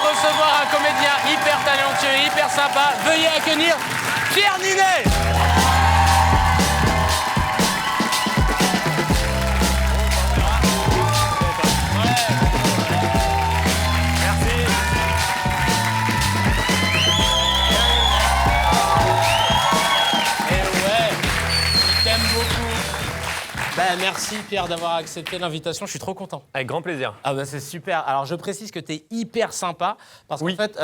recevoir un comédien hyper talentueux et hyper sympa. Veuillez accueillir Pierre Ninet. Merci Pierre d'avoir accepté l'invitation, je suis trop content. Avec grand plaisir. Ah bah c'est super. Alors je précise que t'es hyper sympa parce qu'en fait...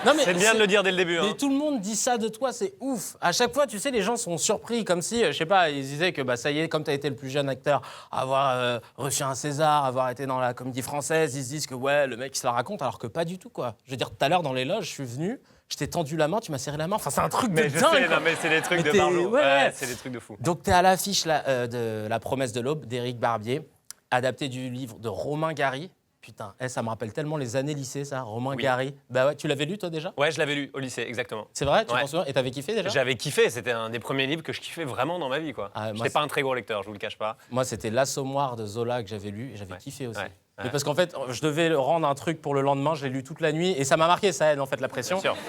non, mais c'est bien de le dire dès le début. Mais tout le monde dit ça de toi, c'est ouf. À chaque fois, tu sais, les gens sont surpris comme si, je sais pas, ils disaient que bah, ça y est, comme t'as été le plus jeune acteur à avoir reçu un César, avoir été dans la Comédie Française, ils se disent que ouais, le mec il se la raconte alors que pas du tout quoi. Je veux dire, tout à l'heure dans les loges, je suis venu... Je t'ai tendu la main, tu m'as serré la main. Enfin, c'est un truc de dingue. Non, mais c'est des trucs de Marlowe. Ouais, c'est des trucs de fou. Donc, t'es à l'affiche de La promesse de l'aube d'Éric Barbier, adapté du livre de Romain Gary. Putain, ça me rappelle tellement les années lycée, ça, Romain Gary. Bah ouais, tu l'avais lu, toi, déjà ? Ouais, je l'avais lu au lycée, exactement. C'est vrai, tu t'en souviens ? Et t'avais kiffé, déjà ? J'avais kiffé, c'était un des premiers livres que je kiffais vraiment dans ma vie, quoi. J'étais pas un très gros lecteur, je vous le cache pas. Moi, c'était L'Assommoir de Zola que j'avais lu et j'avais kiffé aussi. Ouais. Mais parce qu'en fait, je devais rendre un truc pour le lendemain, je l'ai lu toute la nuit et ça m'a marqué, ça aide en fait la pression. Bien sûr.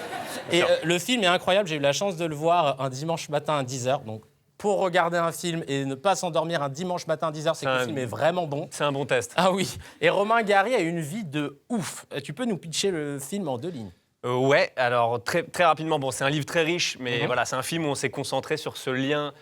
Et le film est incroyable, j'ai eu la chance de le voir un dimanche matin à 10h. Donc pour regarder un film et ne pas s'endormir un dimanche matin à 10h, c'est que le film est vraiment bon. C'est un bon test. Ah oui. Et Romain Gary a une vie de ouf. Tu peux nous pitcher le film en 2 lignes ? Ouais, alors très, très rapidement, bon, c'est un livre très riche, mais voilà, c'est un film où on s'est concentré sur ce lien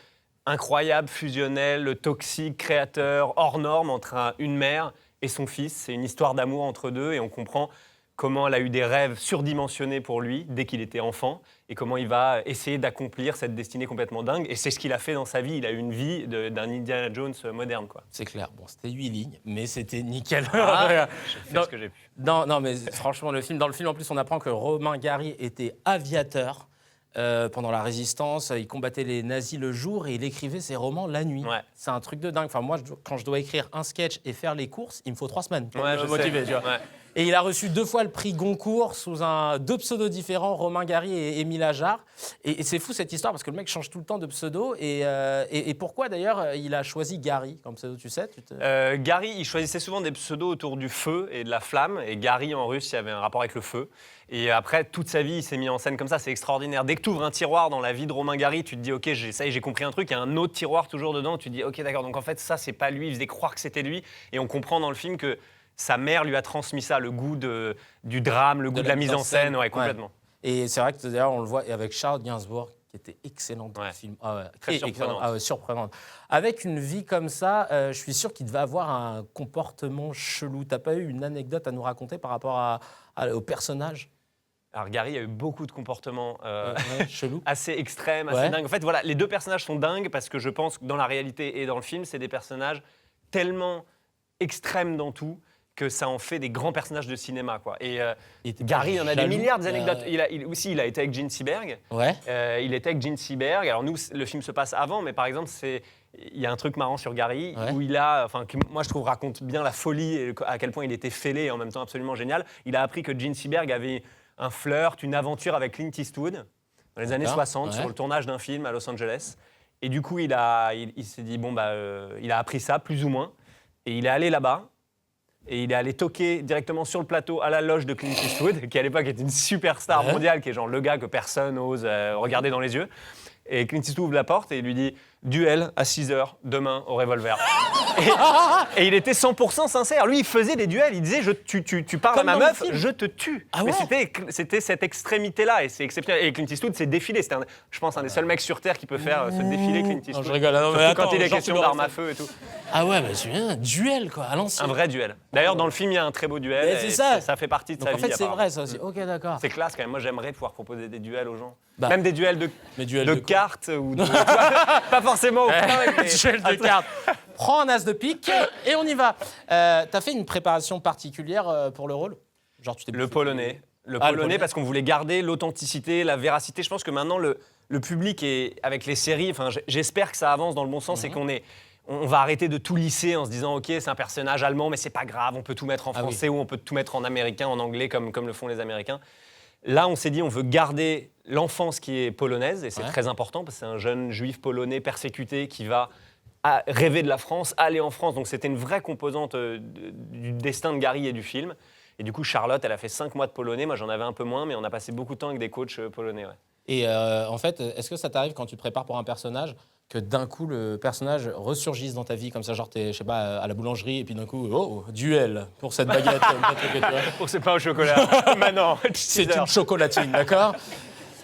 incroyable, fusionnel, toxique, créateur, hors norme entre une mère et son fils. C'est une histoire d'amour entre deux et on comprend comment elle a eu des rêves surdimensionnés pour lui dès qu'il était enfant et comment il va essayer d'accomplir cette destinée complètement dingue. Et c'est ce qu'il a fait dans sa vie. Il a eu une vie d'un Indiana Jones moderne, quoi. C'est clair. Bon, c'était 8 lignes, mais c'était nickel. J'ai fait ce que j'ai pu. Non, mais franchement, dans le film, en plus, on apprend que Romain Gary était aviateur. Pendant la Résistance, il combattait les nazis le jour et il écrivait ses romans la nuit. Ouais. C'est un truc de dingue. Enfin, moi, quand je dois écrire un sketch et faire les courses, il me faut 3 semaines pour me motiver. Tu vois. Ouais. Et il a reçu 2 fois le prix Goncourt sous 2 pseudos différents, Romain Gary et Émile Ajar. Et c'est fou cette histoire parce que le mec change tout le temps de pseudo. Et pourquoi d'ailleurs il a choisi Gary comme pseudo, tu sais Gary, il choisissait souvent des pseudos autour du feu et de la flamme. Et Gary en russe, il y avait un rapport avec le feu. Et après, toute sa vie, il s'est mis en scène comme ça. C'est extraordinaire. Dès que tu ouvres un tiroir dans la vie de Romain Gary, tu te dis, OK, ça y est, j'ai compris un truc. Il y a un autre tiroir toujours dedans. Tu te dis, OK, d'accord. Donc en fait, ça, c'est pas lui. Il faisait croire que c'était lui. Et on comprend dans le film que sa mère lui a transmis ça, le goût du drame, le goût de la mise en scène. Ouais, complètement. Ouais. Et c'est vrai que d'ailleurs, on le voit avec Charles Gainsbourg, qui était excellent dans le film. Très surprenante. Surprenante. Avec une vie comme ça, je suis sûr qu'il devait avoir un comportement chelou. T'as pas eu une anecdote à nous raconter par rapport au personnage ? Alors Gary a eu beaucoup de comportements chelou. assez extrêmes, assez dingues. En fait, voilà, les 2 personnages sont dingues parce que je pense que dans la réalité et dans le film, c'est des personnages tellement extrêmes dans tout que ça en fait des grands personnages de cinéma, quoi. Et Gary, il en a des milliards d'anecdotes. Il a été avec Gene Seberg. Ouais. Il était avec Gene Seberg. Alors nous, le film se passe avant, mais par exemple, il y a un truc marrant sur Gary où que moi je trouve raconte bien la folie et à quel point il était fêlé et en même temps absolument génial. Il a appris que Gene Seberg avait un flirt, une aventure avec Clint Eastwood dans les années 60 sur le tournage d'un film à Los Angeles. Et du coup, il s'est dit, il a appris ça, plus ou moins. Et il est allé là-bas. Et il est allé toquer directement sur le plateau à la loge de Clint Eastwood, qui à l'époque était une superstar mondiale, qui est genre le gars que personne n'ose regarder dans les yeux. Et Clint Eastwood ouvre la porte et il lui dit « Duel à 6h, demain, au revolver ». Et il était 100% sincère. Lui, il faisait des duels. Il disait tu parles à ma meuf, je te tue. Ah mais ouais. c'était cette extrémité-là et c'est exceptionnel. Et Clint Eastwood s'est défilé. C'était, je pense, un des seuls mecs sur Terre qui peut faire se défiler Clint Eastwood. Non, je rigole. Non, mais attends, quand il est question d'armes à feu et tout. Ah ouais, c'est un duel, quoi, à l'ancienne. Un vrai duel. D'ailleurs, dans le film, il y a un très beau duel. Mais c'est ça. Ça fait partie de Donc sa en vie. fait, c'est vrai, ça aussi. Ok, d'accord. C'est classe quand même. Moi, j'aimerais pouvoir proposer des duels aux gens. Même des duels de cartes ou de... pas forcément au point. Duel de cartes. Prends un as de pique et on y va. T'as fait une préparation particulière pour le rôle ? Genre, tu t'es Le polonais. Le polonais, parce qu'on voulait garder l'authenticité, la véracité. Je pense que maintenant, le public, est, avec les séries, j'espère que ça avance dans le bon sens et on va arrêter de tout lisser en se disant « Ok, c'est un personnage allemand, mais c'est pas grave, on peut tout mettre en français ou on peut tout mettre en américain, en anglais, comme le font les Américains. » Là, on s'est dit, on veut garder l'enfance qui est polonaise, et c'est très important, parce que c'est un jeune juif polonais persécuté qui va rêver de la France, aller en France. Donc c'était une vraie composante du destin de Gary et du film. Et du coup, Charlotte, elle a fait 5 mois de polonais. Moi, j'en avais un peu moins, mais on a passé beaucoup de temps avec des coachs polonais. Ouais. Et en fait, est-ce que ça t'arrive quand tu te prépares pour un personnage que d'un coup le personnage ressurgisse dans ta vie comme ça, genre t'es, je sais pas, à la boulangerie et puis d'un coup, oh, duel pour cette baguette. Pour ce pain au chocolat. Maintenant, c'est une chocolatine, d'accord?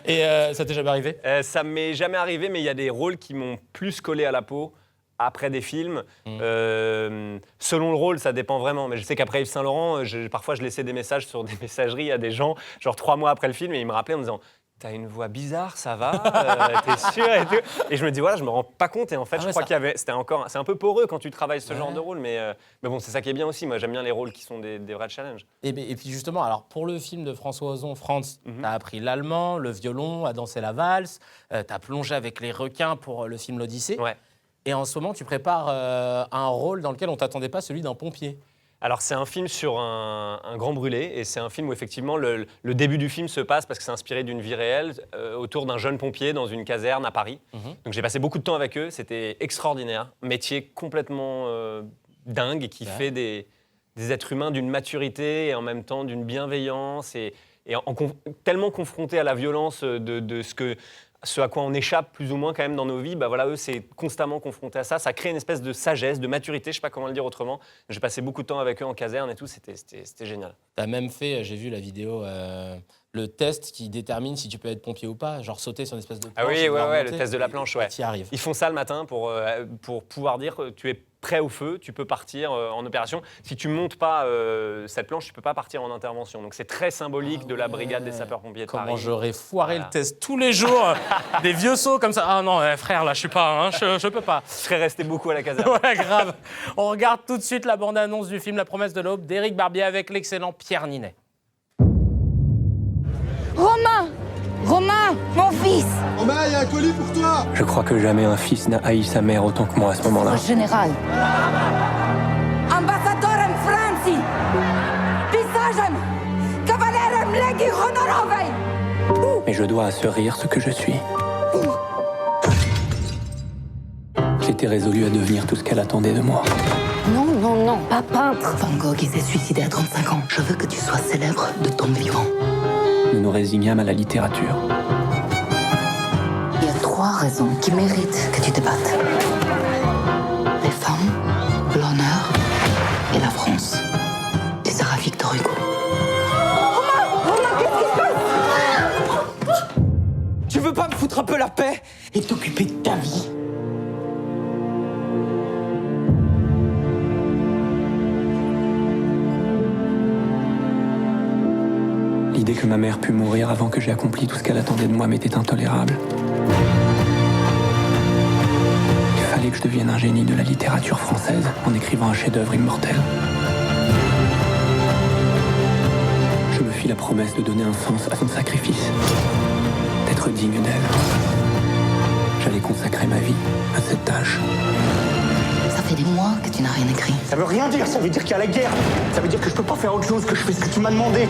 Et ça t'est jamais arrivé? Ça m'est jamais arrivé, mais il y a des rôles qui m'ont plus collé à la peau après des films. Selon le rôle, ça dépend vraiment. Mais je sais qu'après Yves Saint-Laurent, parfois je laissais des messages sur des messageries à des gens, genre 3 mois après le film, et ils me rappelaient en me disant t'as une voix bizarre, ça va, t'es sûr et tout. Et je me dis voilà, je me rends pas compte. Et en fait, je crois qu'il y avait, c'est un peu poreux quand tu travailles ce genre de rôle, mais bon, c'est ça qui est bien aussi. Moi, j'aime bien les rôles qui sont des vrais challenges. Et puis justement, alors pour le film de François Ozon, France, t'as appris l'allemand, le violon, à danser la valse, t'as plongé avec les requins pour le film L'Odyssée. Ouais. Et en ce moment, tu prépares un rôle dans lequel on t'attendait pas, celui d'un pompier. Alors, c'est un film sur un grand brûlé, et c'est un film où, effectivement, le début du film se passe parce que c'est inspiré d'une vie réelle, autour d'un jeune pompier dans une caserne à Paris. Donc, j'ai passé beaucoup de temps avec eux, c'était extraordinaire. Métier complètement dingue, qui fait des êtres humains d'une maturité et en même temps d'une bienveillance, et tellement confrontés à la violence de ce à quoi on échappe plus ou moins quand même dans nos vies, bah voilà, eux, c'est constamment confronté à ça. Ça crée une espèce de sagesse, de maturité, je sais pas comment le dire autrement. J'ai passé beaucoup de temps avec eux en caserne et tout, c'était génial. T'as même fait, j'ai vu la vidéo, le test qui détermine si tu peux être pompier ou pas, genre sauter sur une espèce de planche. Ah oui, ouais, le test de la planche, ouais. T'y arrives. Ils font ça le matin pour pouvoir dire tu es prêt au feu, tu peux partir en opération. Si tu montes pas cette planche, tu peux pas partir en intervention. Donc c'est très symbolique de la brigade des sapeurs-pompiers de Paris. Comment j'aurais foiré le test tous les jours, des vieux sauts comme ça. Ah non, frère, là, je suis pas, hein, je peux pas. Je serais resté beaucoup à la caserne. Ouais, grave. On regarde tout de suite la bande-annonce du film La Promesse de l'Aube d'Éric Barbier avec l'excellent Pierre Ninet. Romain, mon fils! Romain, il y a un colis pour toi! Je crois que jamais un fils n'a haï sa mère autant que moi à ce moment-là. Général. Ambassadorem Franci! Pisażem! Kawalerem Legii Honorowej! Mais je dois à ce rire ce que je suis. J'étais résolu à devenir tout ce qu'elle attendait de moi. Non, pas peintre! Van Gogh, il s'est suicidé à 35 ans. Je veux que tu sois célèbre de ton vivant. Nous nous résignâmes à la littérature. Il y a 3 raisons qui méritent que tu te battes. Les femmes, l'honneur et la France. Tu seras Victor Hugo. Romain, qu'est-ce qui se passe? Tu veux pas me foutre un peu la paix et t'occuper de ta vie? L'idée que ma mère pût mourir avant que j'aie accompli tout ce qu'elle attendait de moi m'était intolérable. Il fallait que je devienne un génie de la littérature française en écrivant un chef-d'œuvre immortel. Je me fis la promesse de donner un sens à son sacrifice, d'être digne d'elle. J'allais consacrer ma vie à cette tâche. Ça fait des mois que tu n'as rien écrit. Ça veut rien dire, ça veut dire qu'il y a la guerre. Ça veut dire que je peux pas faire autre chose, que je fais ce que tu m'as demandé.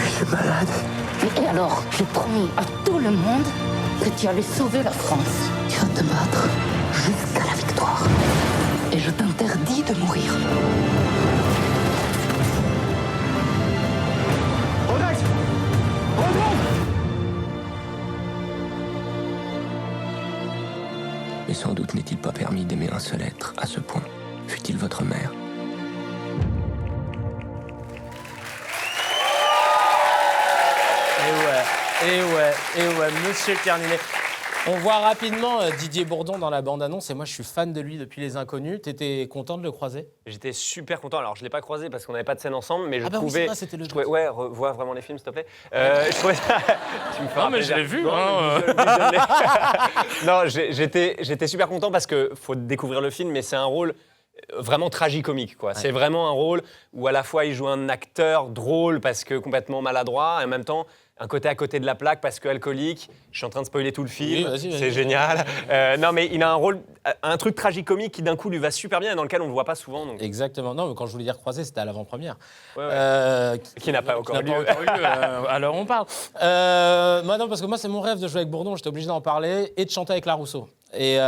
Je suis malade. Et alors, j'ai promis à tout le monde que tu allais sauver la France. Tu vas te battre jusqu'à la victoire. Et je t'interdis de mourir. Rolex! Rolex! Mais sans doute n'est-il pas permis d'aimer un seul être à ce point, fût-il votre mère. Et ouais, monsieur Pierre Ninet. On voit rapidement Didier Bourdon dans la bande-annonce et moi je suis fan de lui depuis Les Inconnus. T'étais content de le croiser? J'étais super content. Alors, je ne l'ai pas croisé parce qu'on n'avait pas de scène ensemble, mais je Oui, trouvais. c'est vrai, c'était le je trouvais- ouais, revois vraiment les films, s'il te plaît. Je trouvais ça. Tu me fais Non, un mais je plaisir. l'ai vu, Non, hein, visuel- Non, j'étais super content parce qu'il faut découvrir le film, mais c'est un rôle vraiment tragicomique, quoi. Ouais. C'est vraiment un rôle où à la fois il joue un acteur drôle parce que complètement maladroit et en même temps un côté à côté de la plaque parce que alcoolique. Je suis en train de spoiler tout le film, Oui, vas-y. C'est génial. Non, mais il a un rôle, un truc tragicomique qui d'un coup lui va super bien et dans lequel on ne le voit pas souvent. Donc... Exactement. Non, mais quand je voulais dire croiser, c'était à l'avant-première. Ouais. Qui n'a pas encore eu lieu. À l'heure où on parle. Moi, non, parce que moi, c'est mon rêve de jouer avec Bourdon. J'étais obligé d'en parler et de chanter avec Larousseau. Et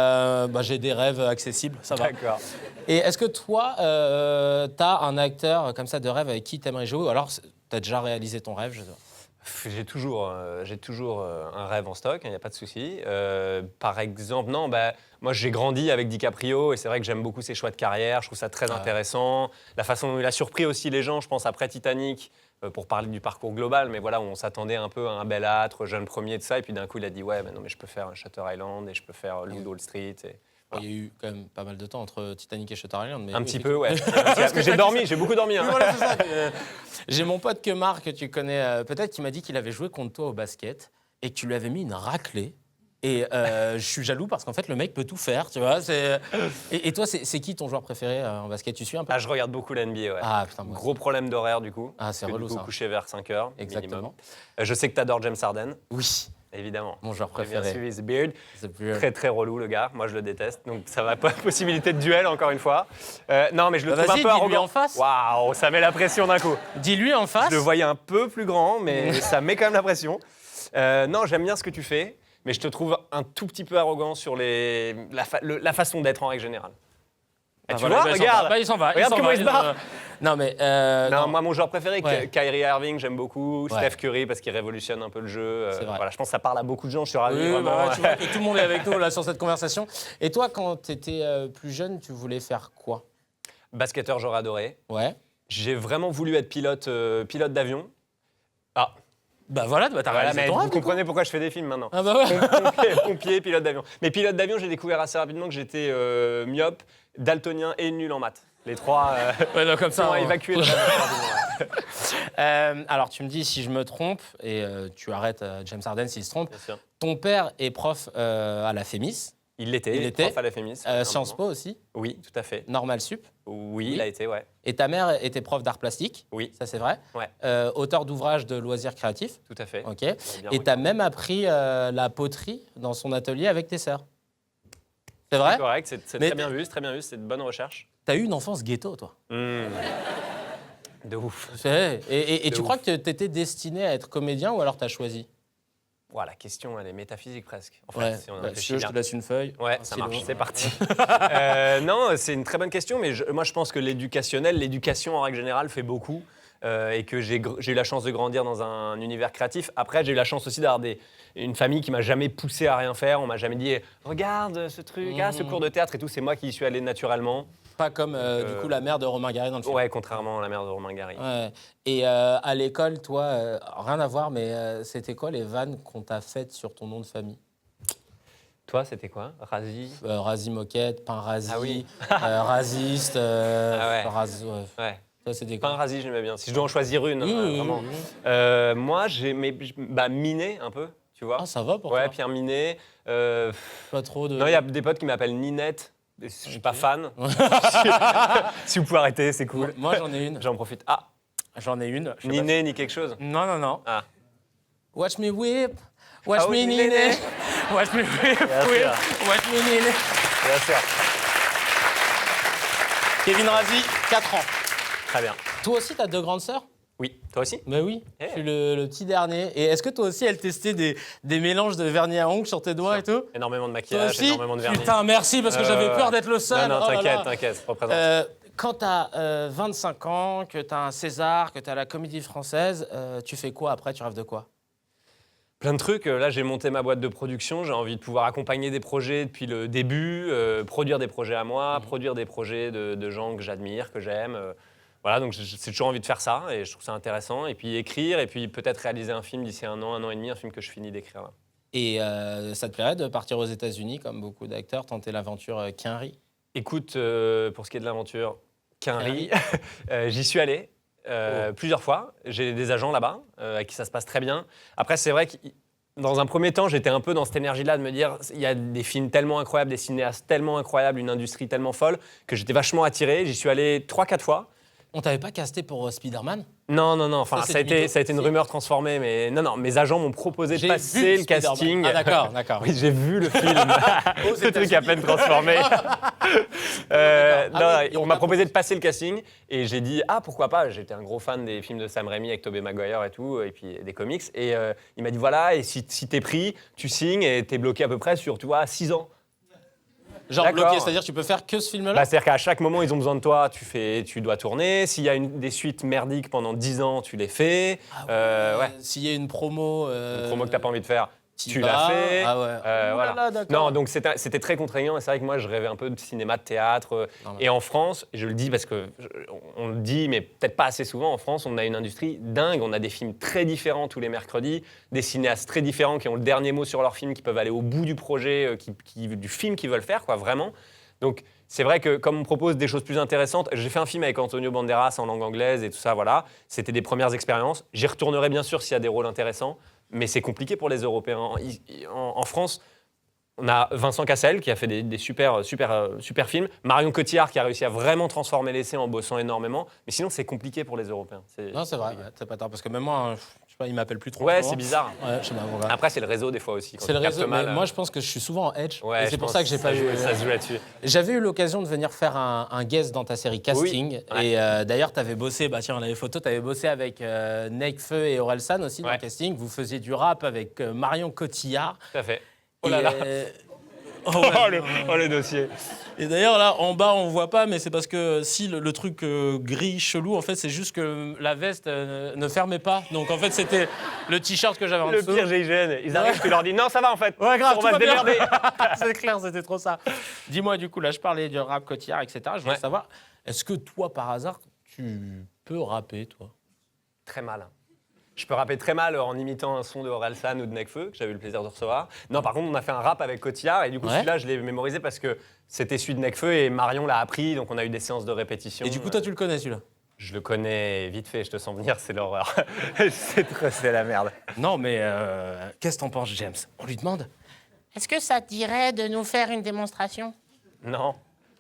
j'ai des rêves accessibles, ça va. D'accord. Et est-ce que toi, t'as un acteur comme ça de rêve avec qui t'aimerais jouer? Ou alors, t'as déjà réalisé ton rêve, je sais pas. J'ai toujours un rêve en stock, il n'y a pas de souci. Par exemple, moi j'ai grandi avec DiCaprio et c'est vrai que j'aime beaucoup ses choix de carrière, je trouve ça très intéressant. La façon dont il a surpris aussi les gens, je pense après Titanic, pour parler du parcours global, mais voilà, on s'attendait un peu à un bel âtre, jeune premier de ça, et puis d'un coup il a dit ouais, mais non, mais je peux faire Shutter Island et je peux faire Loup Wall Street. Il y a eu quand même pas mal de temps entre Titanic et Shutter Island. Mais un petit peu, ouais. Mais j'ai beaucoup dormi. Hein. Oui, voilà, c'est ça. J'ai mon pote que Marc, que tu connais peut-être, qui m'a dit qu'il avait joué contre toi au basket et que tu lui avais mis une raclée. Et je suis jaloux parce qu'en fait, le mec peut tout faire, tu vois. Et toi, c'est qui ton joueur préféré en basket? Tu suis un peu? Je regarde beaucoup la NBA, ouais. Ah, putain, moi Gros problème d'horaire, du coup. Ah, c'est relou, du coup, ça. coucher vers 5h. Exactement. Minimum. Je sais que tu adores James Harden. Oui, Évidemment. mon joueur J'ai bien préféré. suivi The Beard. The Beard. Très, très relou, le gars. Moi, je le déteste. Donc, ça va pas possibilité de duel, encore une fois. Non, mais je le trouve un Vas-y, peu dis-lui arrogant. en face. Waouh, ça met la pression d'un coup. Dis-lui en face. Je le voyais un peu plus grand, mais ça met quand même la pression. Non, j'aime bien ce que tu fais, mais je te trouve un tout petit peu arrogant sur la façon d'être en règle générale. Et tu vois, regarde. Il s'en va. Regarde comment il se barre. Non, mais. Non, moi, mon joueur préféré, Ouais. Kyrie Irving, j'aime beaucoup. Ouais. Steph Curry, parce qu'il révolutionne un peu le jeu. C'est vrai. Voilà, je pense que ça parle à beaucoup de gens. Je suis ravi. Oui, vraiment. bah, tu vois que tout le monde est avec nous là sur cette conversation. Et toi, quand tu étais plus jeune, tu voulais faire quoi? Basketteur, j'aurais adoré. Ouais. J'ai vraiment voulu être pilote d'avion. Ah, Bah voilà, t'as voilà, réalisé mais ton vous rêve, du coup. comprenez pourquoi je fais des films maintenant. Ah bah ouais. Pompier, pilote d'avion. Mais pilote d'avion, j'ai découvert assez rapidement que j'étais myope, daltonien et nul en maths. Les trois Ouais, donc, comme ça. ont on- évacué le rêve assez rapidement. Alors, tu me dis si je me trompe, et tu arrêtes James Harden s'il se trompe. Bien sûr. Ton père est prof à la FEMIS, Il l'était, Il était. prof à la FEMIS. Sciences Po aussi, Oui, tout à fait. Normal Sup. Oui, il a été, ouais. Et ta mère était prof d'art plastique, Oui, ça c'est vrai. ouais, Auteur d'ouvrages de loisirs créatifs, tout à fait. ok. Bien Et tu as reconnu. même appris la poterie dans son atelier avec tes sœurs. C'est C'est vrai? correct, c'est Mais- très bien vu, c'est très bien vu, c'est de bonne recherche. T'as eu une enfance ghetto, toi. De ouf. Et De tu ouf. crois que tu étais destiné à être comédien ou alors t'as choisi? Voilà, la question, elle est métaphysique presque. En fait, Ouais. si on Bah, réfléchit si tu veux, je bien. te laisse une feuille. Ouais, un ça stylo. marche, c'est parti. Non, c'est une très bonne question, mais moi je pense que l'éducation en règle générale fait beaucoup et que j'ai eu la chance de grandir dans un univers créatif. Après, j'ai eu la chance aussi d'avoir une famille qui m'a jamais poussé à rien faire. On m'a jamais dit regarde ce truc, ce cours de théâtre et tout. C'est moi qui y suis allé naturellement. Pas comme du coup la mère de Romain Gary dans le film. Ouais, contrairement à la mère de Romain Gary. Ouais. Et à l'école, toi, rien à voir, mais c'était quoi les vannes qu'on t'a faites sur ton nom de famille? Toi, c'était quoi? Razi? Razi Moquette, Pain Razi, Ah oui. Raziste, ouais. ouais. Ouais. Toi, c'était Pas un quoi? Razi, j'aimais bien. Si je dois en choisir une, Oui, oui, vraiment. oui. Moi, j'aimais Minet un peu, tu vois. Ah, ça va pour Ouais, toi? Pierre Minet. Pas trop de... Non, il y a des potes qui m'appellent Ninette. Je suis pas fan. Si vous pouvez arrêter, c'est cool. Moi, j'en ai une. J'en profite. Ah, J'en ai une. Je sais Niné, ni quelque chose. pas. Non, non, non. Ah. Watch me whip. Watch Ah me oui, Niné. Niné. Watch me whip. Bien whip. sûr. Watch me Niné. Bien sûr. Kevin Razi, 4 ans. Très bien. Toi aussi, t'as deux grandes sœurs? Oui, toi aussi? Ben oui, Eh. je suis le petit dernier. Et est-ce que toi aussi, elle testait des mélanges de vernis à ongles sur tes doigts et tout? Énormément de Toi maquillage, aussi? énormément de vernis. Putain, merci, parce que j'avais peur d'être le seul. Non, non, Oh là t'inquiète, là. t'inquiète, représente. Quand tu as 25 ans, que tu as un César, que tu as la Comédie Française, tu fais quoi après? Tu rêves de quoi? Plein de trucs. Là, j'ai monté ma boîte de production. J'ai envie de pouvoir accompagner des projets depuis le début, produire des projets à moi, produire des projets de gens que j'admire, que j'aime. Voilà, donc j'ai toujours envie de faire ça et je trouve ça intéressant. Et puis écrire, et puis peut-être réaliser un film d'ici un an et demi, un film que je finis d'écrire là. Et ça te plairait de partir aux États-Unis, comme beaucoup d'acteurs, tenter l'aventure Quinry? Écoute, pour ce qui est de l'aventure, Quinry, j'y suis allé plusieurs fois. J'ai des agents là-bas avec qui ça se passe très bien. Après, c'est vrai que dans un premier temps, j'étais un peu dans cette énergie-là de me dire il y a des films tellement incroyables, des cinéastes tellement incroyables, une industrie tellement folle que j'étais vachement attiré. J'y suis allé 3-4 fois. On t'avait pas casté pour Spider-Man? Non, enfin, c'est ça a du mytho. été une Si. rumeur transformée, mais non, mes agents m'ont proposé de J'ai passer vu le Spider-Man. casting. Ah d'accord. Oui, j'ai vu le film. Ce truc à peine transformé. d'accord. Ah oui, on on m'a t'a proposé de passer le casting et j'ai dit pourquoi pas. J'étais un gros fan des films de Sam Raimi avec Tobey Maguire et tout, et puis des comics. Et il m'a dit voilà, et si t'es pris, tu signes et t'es bloqué à peu près sur 6 ans. Genre D'accord. bloqué, c'est-à-dire que tu peux faire que ce film-là? Bah, c'est-à-dire qu'à chaque moment, ils ont besoin de toi, tu dois tourner. S'il y a des suites merdiques pendant 10 ans, tu les fais. Ouais. S'il y a une promo... Une promo que tu n'as pas envie de faire, t'y tu vas. l'as fait. Ah ouais. Voilà. Là, d'accord. Non, donc c'était très contraignant. Et c'est vrai que moi, je rêvais un peu de cinéma, de théâtre. Et en France, je le dis parce on le dit, mais peut-être pas assez souvent, en France, on a une industrie dingue. On a des films très différents tous les mercredis, des cinéastes très différents qui ont le dernier mot sur leur film, qui peuvent aller au bout du projet, du film qu'ils veulent faire, quoi, vraiment. Donc, c'est vrai que comme on propose des choses plus intéressantes, j'ai fait un film avec Antonio Banderas en langue anglaise et tout ça, voilà. C'était des premières expériences. J'y retournerai bien sûr s'il y a des rôles intéressants, mais c'est compliqué pour les Européens. En France, on a Vincent Cassel qui a fait des super films, Marion Cotillard qui a réussi à vraiment transformer l'essai en bossant énormément, mais sinon c'est compliqué pour les Européens. Non, c'est vrai, t'as pas tort, parce que même moi, je sais pas, ils m'appellent plus trop. Ouais, souvent. c'est bizarre. Ouais, je sais pas pourquoi. Après, c'est le réseau des fois aussi. Quand C'est le tu captes réseau, mal, mais moi je pense que je suis souvent en edge, ouais, et c'est pour ça que j'ai pas eu... Ça se joue là-dessus. J'avais eu l'occasion de venir faire un guest dans ta série Casting, Oui. et d'ailleurs t'avais bossé, bah tiens on a les photos, t'avais bossé avec Nekfeu et Orelsan aussi dans Ouais. Casting, vous faisiez du rap avec Marion Cotillard. Tout à fait. Oh Et, là là. oh ouais. Le dossier. Et d'ailleurs, là, en bas, on voit pas, mais c'est parce que si le truc gris, chelou, en fait, c'est juste que la veste ne fermait pas. Donc, en fait, c'était le t-shirt que j'avais en Le dessous. pire GIGN. Ils arrivent, tu leur dis non, ça va en fait. Ouais, grave, on tout va se va bien. démerder. C'est clair, c'était trop ça. Dis-moi, du coup, là, je parlais du rap Cotillard, etc. Je voulais Ouais. savoir, est-ce que toi, par hasard, tu peux rapper, toi? Très mal. Je peux rapper très mal en imitant un son de Orelsan ou de Nekfeu, que j'avais eu le plaisir de recevoir. Non, par contre, on a fait un rap avec Cotillard, et du coup, Ouais. celui-là, je l'ai mémorisé parce que c'était celui de Nekfeu, et Marion l'a appris, donc on a eu des séances de répétition. Et du coup, toi, tu le connais, celui-là? Je le connais vite fait, je te sens venir, c'est l'horreur. c'est la merde. Non, mais qu'est-ce que t'en penses, James? On lui demande? Est-ce que ça te dirait de nous faire une démonstration? Non.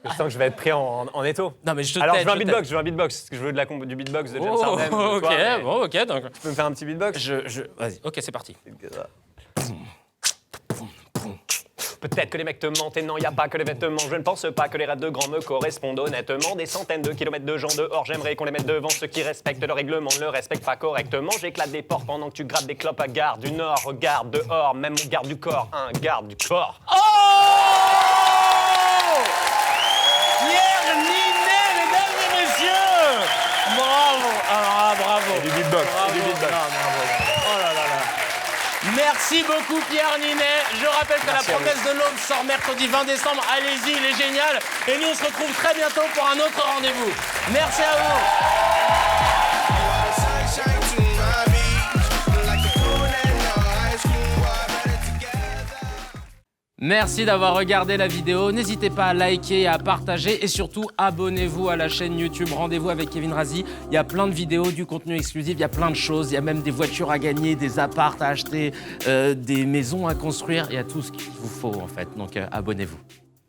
Je sens que je vais être pris en étau. Non, mais je te Alors, t'aide, je veux un t'aide. beatbox, parce que je veux du beatbox de James Oh, Harden. de ok, toi, mais bon, ok, donc... Tu peux me faire un petit beatbox? Vas-y, ok, c'est parti. Peut-être que les mecs te mentent et non, y a pas que les vêtements. Je ne pense pas que les rêves de grands me correspondent honnêtement. Des centaines de kilomètres de gens dehors, j'aimerais qu'on les mette devant. Ceux qui respectent le règlement ne le respectent pas correctement. J'éclate des portes pendant que tu grattes des clopes à Gare du Nord. Regarde dehors, même mon garde du corps, un garde du corps. Oh Pierre Ninet, mesdames et messieurs! Bravo! Alors là, bravo! Du beatbox, Bravo. du beatbox. Non, bravo. Oh là là là. Merci beaucoup Pierre Ninet. Je rappelle que Merci La à vous. promesse de l'aube sort mercredi 20 décembre. Allez-y, il est génial. Et nous, on se retrouve très bientôt pour un autre rendez-vous. Merci à vous. Merci d'avoir regardé la vidéo. N'hésitez pas à liker, à partager et surtout abonnez-vous à la chaîne YouTube Rendez-vous avec Kevin Razi. Il y a plein de vidéos, du contenu exclusif, il y a plein de choses. Il y a même des voitures à gagner, des apparts à acheter, des maisons à construire. Il y a tout ce qu'il vous faut en fait. Donc abonnez-vous.